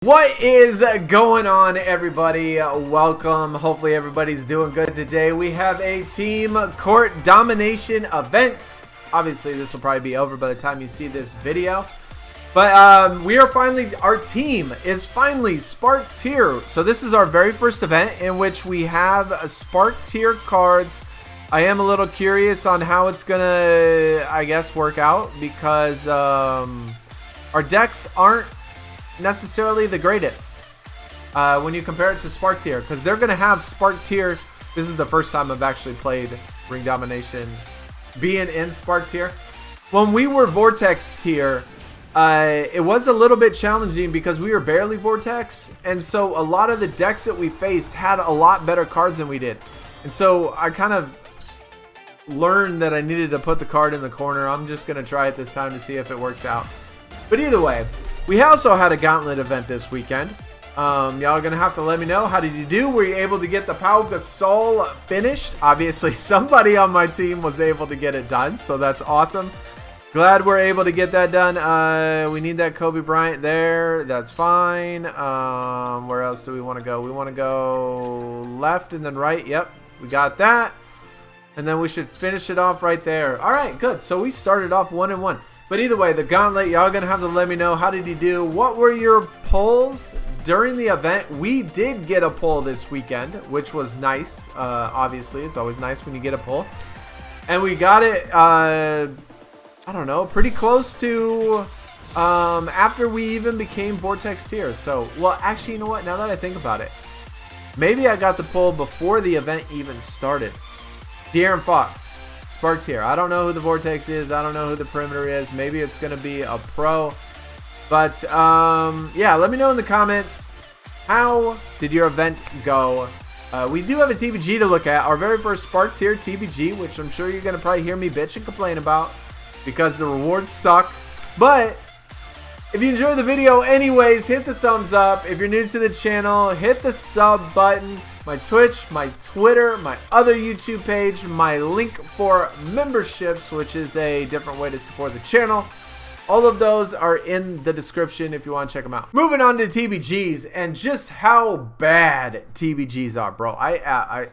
What is going on, everybody? Welcome. Hopefully everybody's doing good today. We have a team court domination event. Obviously this will probably be over by the time you see this video, but our team is finally Spark Tier. So this is our very first event in which we have a Spark Tier cards. I am a little curious on how it's gonna, I guess, work out, because our decks aren't necessarily the greatest when you compare it to Spark Tier, because they're gonna have Spark Tier. This is the first time I've actually played Ring Domination being in Spark Tier. When we were Vortex Tier, it was a little bit challenging because we were barely Vortex, and so a lot of the decks that we faced had a lot better cards than we did, and so I kind of learned that I needed to put the card in the corner. I'm just gonna try it this time to see if it works out. But either way, we also had a gauntlet event this weekend. Y'all gonna have to let me know, how did you do? Were you able to get the Pau Gasol finished? Obviously somebody on my team was able to get it done, so that's awesome. Glad we're able to get that done. We need that Kobe Bryant there. That's fine. Where else do we want to go? We want to go left and then right. Yep, we got that. And then we should finish it off right there. All right, good. So we started off 1-1. But either way, the gauntlet, y'all gonna have to let me know, how did you do? What were your pulls during the event? We did get a pull this weekend, which was nice. Obviously, it's always nice when you get a pull. And we got it, I don't know, pretty close to after we even became Vortex Tier. So, well, actually, you know what? Now that I think about it, maybe I got the pull before the event even started. De'Aaron Fox, Spark Tier. I don't know who the Vortex is. I don't know who the perimeter is. Maybe it's going to be a pro. But, yeah, let me know in the comments, how did your event go? We do have a TBG to look at. Our very first Spark Tier TBG, which I'm sure you're going to probably hear me bitch and complain about because the rewards suck. But if you enjoyed the video anyways, hit the thumbs up. If you're new to the channel, hit the sub button. My Twitch, my Twitter, my other YouTube page, my link for memberships, which is a different way to support the channel. All of those are in the description if you want to check them out. Moving on to TBGs and just how bad TBGs are, bro. I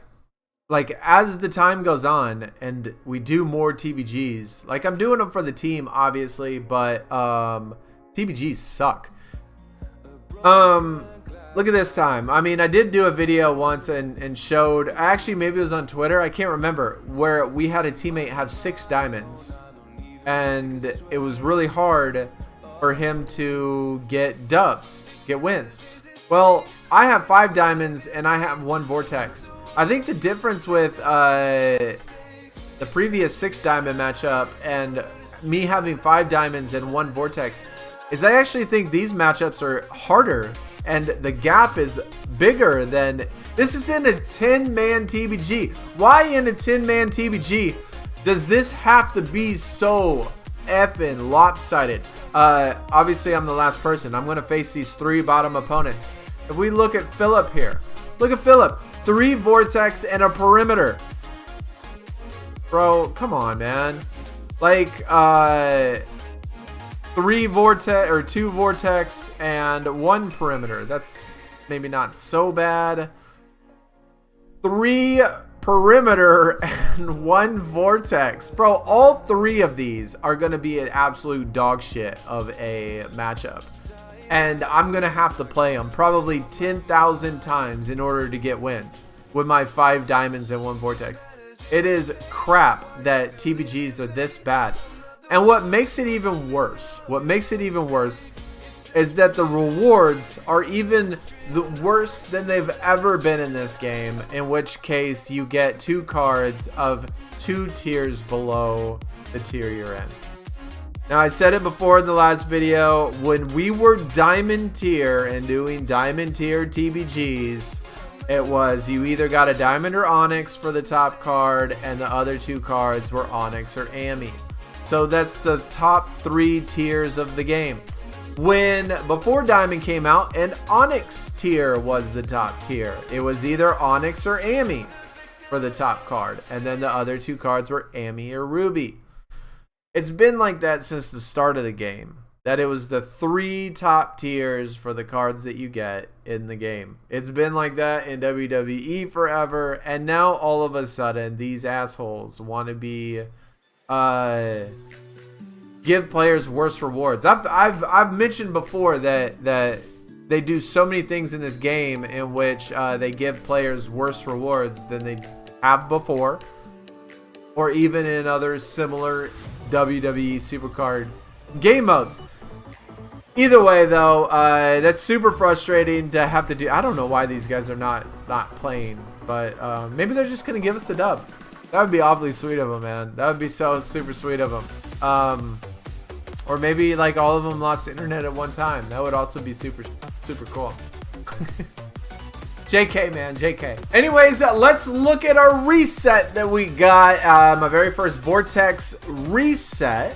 like, as the time goes on and we do more TBGs, like I'm doing them for the team, obviously, but TBGs suck. Look at this time. I mean, I did do a video once and showed, actually maybe it was on Twitter, I can't remember, where we had a teammate have 6 diamonds. And it was really hard for him to get dubs, get wins. Well, I have 5 diamonds and I have 1 Vortex. I think the difference with the previous 6 diamond matchup and me having 5 diamonds and 1 Vortex is I actually think these matchups are harder. And the gap is bigger than, this is in a 10-man TBG. Why in a 10-man TBG does this have to be so effing lopsided? Obviously I'm the last person. I'm going to face these 3 bottom opponents. If we look at Philip here, look at Philip, 3 Vortex and a perimeter. Bro, come on, man. Like, 3 Vortex or 2 Vortex and 1 perimeter. That's maybe not so bad. 3 perimeter and 1 Vortex. Bro, all 3 of these are going to be an absolute dog shit of a matchup. And I'm going to have to play them probably 10,000 times in order to get wins with my 5 diamonds and 1 Vortex. It is crap that TBGs are this bad. And what makes it even worse, is that the rewards are even worse than they've ever been in this game, in which case you get 2 cards of 2 tiers below the tier you're in. Now, I said it before in the last video, when we were Diamond Tier and doing Diamond Tier TBGs, it was you either got a Diamond or Onyx for the top card, and the other 2 cards were Onyx or Ami. So that's the top 3 tiers of the game. Before Diamond came out, an Onyx tier was the top tier. It was either Onyx or Ami for the top card, and then the other 2 cards were Ami or Ruby. It's been like that since the start of the game. that it was the 3 top tiers for the cards that you get in the game. It's been like that in WWE forever, and now all of a sudden these assholes want to be give players worse rewards. I've mentioned before that they do so many things in this game in which they give players worse rewards than they have before, or even in other similar WWE SuperCard game modes. Either way, though, that's super frustrating to have to do. I don't know why these guys are not playing, but maybe they're just gonna give us the dub. That would be awfully sweet of them, man. That would be so super sweet of them. Or maybe like all of them lost internet at one time. That would also be super cool. JK, man, JK. Anyways, let's look at our reset that we got. My very first Vortex reset,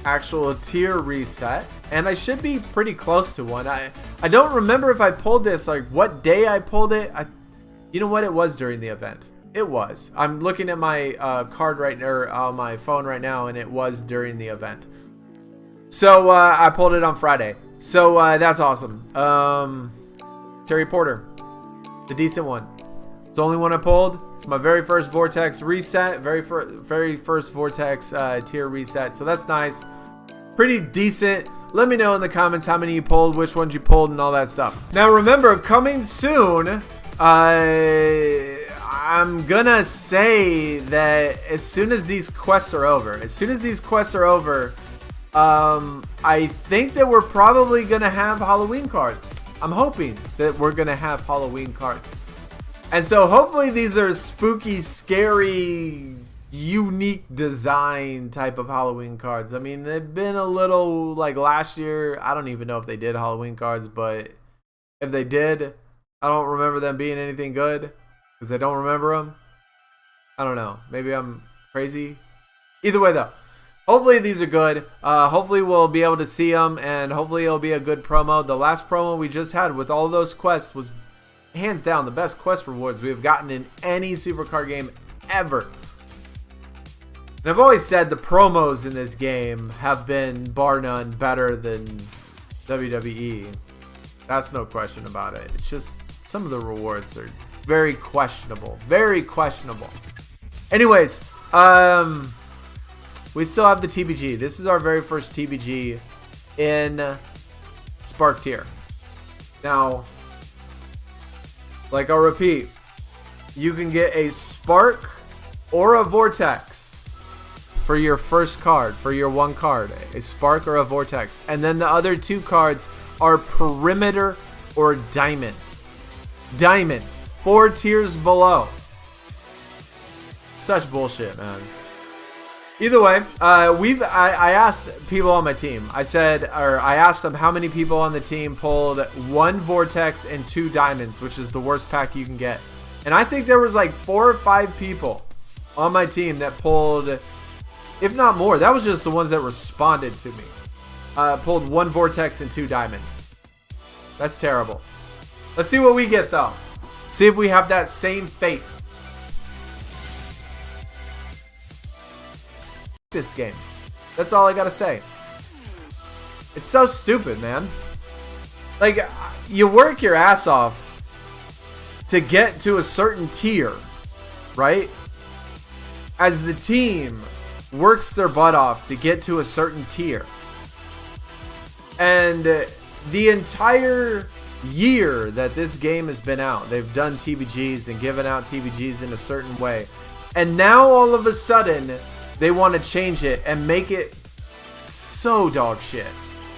actual tier reset, and I should be pretty close to one. I don't remember if I pulled this, like what day I pulled it. You know what? It was during the event. It was. I'm looking at my card right now, or on my phone right now, and it was during the event. So I pulled it on Friday. So that's awesome. Terry Porter, the decent one. It's the only one I pulled. It's my very first Vortex reset, very first Vortex tier reset. So that's nice. Pretty decent. Let me know in the comments how many you pulled, which ones you pulled, and all that stuff. Now remember, coming soon, I'm gonna say that as soon as these quests are over, I think that we're probably gonna have Halloween cards. I'm hoping that we're gonna have Halloween cards. And so hopefully these are spooky, scary, unique design type of Halloween cards. I mean, they've been a little like last year. I don't even know if they did Halloween cards, but if they did, I don't remember them being anything good because I don't remember them. I don't know. Maybe I'm crazy. Either way though, hopefully these are good. Hopefully we'll be able to see them, and hopefully it'll be a good promo. The last promo we just had with all those quests was hands down the best quest rewards we have gotten in any SuperCard game ever. And I've always said the promos in this game have been bar none better than WWE. That's no question about it. It's just some of the rewards are very questionable. Very questionable. Anyways, we still have the TBG. This is our very first TBG in Spark Tier. Now, like I'll repeat, you can get a Spark or a Vortex for your first card, for your one card, a Spark or a Vortex. And then the other 2 cards are Perimeter or Diamond. Diamond, 4 tiers below. Such bullshit, man. Either way, I asked people on my team. I asked them how many people on the team pulled 1 Vortex and 2 Diamonds, which is the worst pack you can get. And I think there was like 4 or 5 people on my team that pulled, if not more, that was just the ones that responded to me. Pulled 1 Vortex and 2 Diamond. That's terrible. Let's see what we get though. See if we have that same fate. This game. That's all I gotta say. It's so stupid, man. Like, you work your ass off to get to a certain tier, right? As the team works their butt off to get to a certain tier. And the entire year that this game has been out, they've done TBGs and given out TBGs in a certain way. And now all of a sudden, they want to change it and make it so dog shit.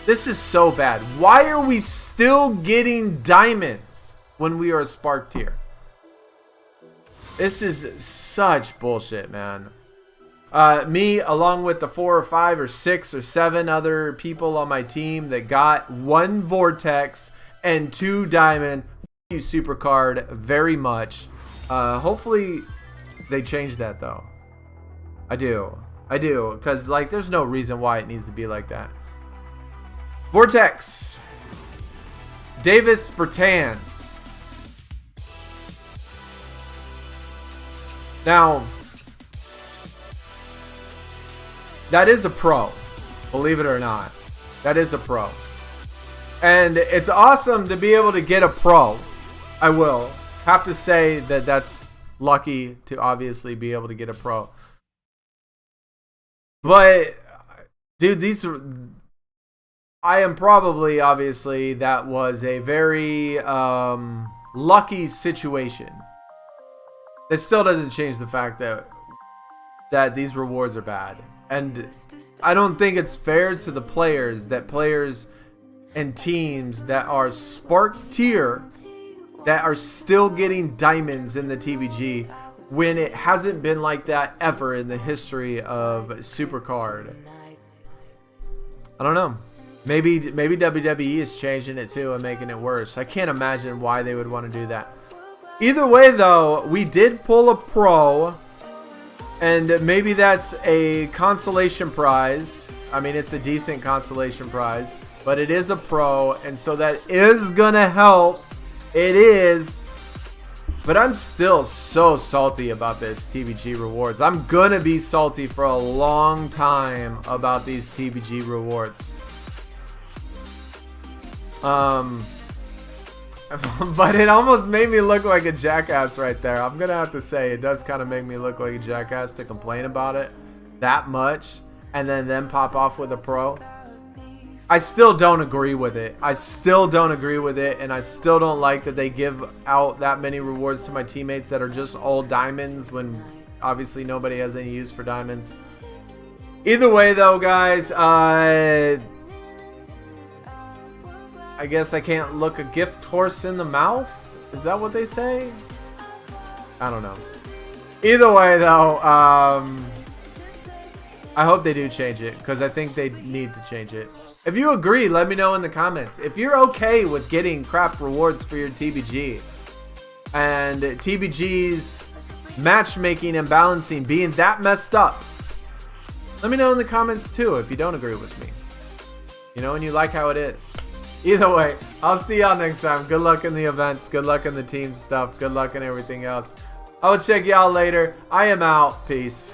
This is so bad. Why are we still getting diamonds when we are a Spark tier? This is such bullshit, man. Me, along with the 4 or 5 or 6 or 7 other people on my team that got 1 Vortex and 2 Diamond. F you, SuperCard, very much. Hopefully they change that though. I do, because like there's no reason why it needs to be like that. Vortex, Davis Bertans. Now, that is a pro, believe it or not. That is a pro. And it's awesome to be able to get a pro. I will have to say that that's lucky to obviously be able to get a pro. But, dude, I am probably, obviously, that was a very lucky situation. It still doesn't change the fact that these rewards are bad. And I don't think it's fair to the players and teams that are Spark tier that are still getting diamonds in the TBG when it hasn't been like that ever in the history of SuperCard. I don't know. Maybe WWE is changing it too and making it worse. I can't imagine why they would want to do that. Either way though, we did pull a pro, and maybe that's a consolation prize. I mean, it's a decent consolation prize, but it is a pro, and so that is gonna help. It is. But I'm still so salty about this TBG rewards. I'm gonna be salty for a long time about these TBG rewards. But it almost made me look like a jackass right there. I'm gonna have to say, it does kind of make me look like a jackass to complain about it that much and then pop off with a pro. I still don't agree with it. And I still don't like that they give out that many rewards to my teammates that are just all diamonds when obviously nobody has any use for diamonds. Either way though, guys, I guess I can't look a gift horse in the mouth? Is that what they say? I don't know. Either way though, I hope they do change it, because I think they need to change it. If you agree, let me know in the comments. If you're okay with getting crap rewards for your TBG and TBG's matchmaking and balancing being that messed up, let me know in the comments too if you don't agree with me. You know, and you like how it is. Either way, I'll see y'all next time. Good luck in the events. Good luck in the team stuff. Good luck in everything else. I will check y'all later. I am out. Peace.